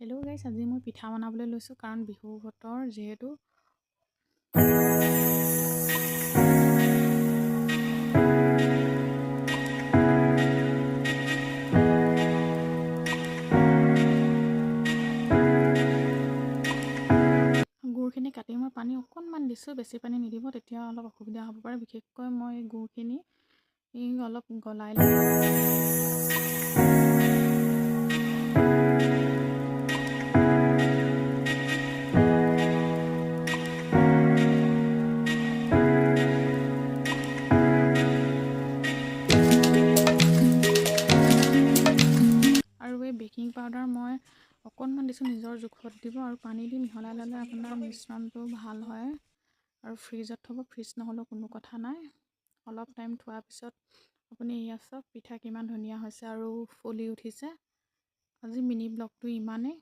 Hello' গাইছ, আজি মই পিঠা বনাবলৈ লৈছোঁ কাৰণ বিহু বতৰ যিহেতু। গুড়খিনি কাটি মই পানী অকণমান দিছোঁ, বেছি পানী নিদিব, তেতিয়া অলপ অসুবিধা হ'ব পাৰে। বিশেষকৈ মই গুড়খিনি অলপ গলাই ল'ম। আৰু এই বেকিং পাউডাৰ মই অকণমান দিছোঁ, নিজৰ জোখত দিব, আৰু পানী দি মিহলাই ল'লে আপোনাৰ মিশ্ৰণটো ভাল হয়। আৰু ফ্ৰিজত থ'ব, ফ্ৰিজ নহ'লেও কোনো কথা নাই। অলপ টাইম থোৱাৰ পিছত আপুনি এয়া চাওক পিঠা কিমান ধুনীয়া হৈছে আৰু ফুলি উঠিছে। আজি মিনি ব্লগটো ইমানেই।